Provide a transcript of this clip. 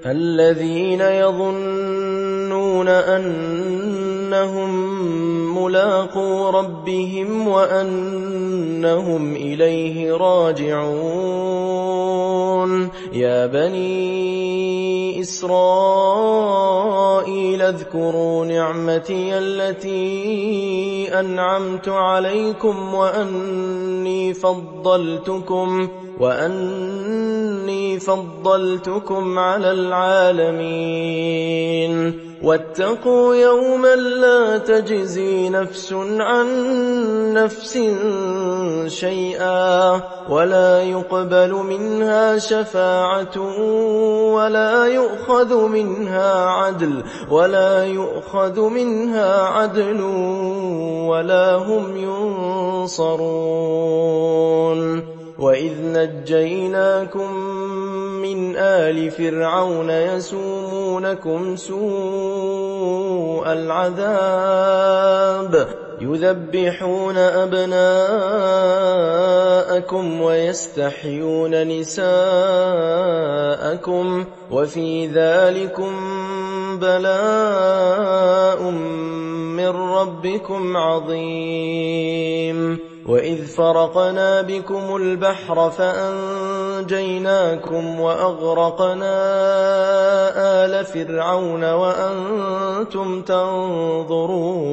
الذين يظنون أنهم ملاقو ربهم وأنهم إليه راجعون يا بني إسرائيل اذكروا نعمتي التي أنعمت عليكم وأني فضلتكم على العالمين واتقوا يوما لا تجزي نفس عن نفس شيئا ولا يقبل منها شفاعة ولا يؤخذ منها عدل ولا هم ينصرون وإذ نجيناكم من آل فرعون يسومونكم سوء العذاب يذبحون أبناءكم ويستحيون نساءكم وفي ذلكم بلاء من ربكم عظيم وإذ فرقنا بكم البحر فأنجيناكم وأغرقنا آل فرعون وأنتم تنظرون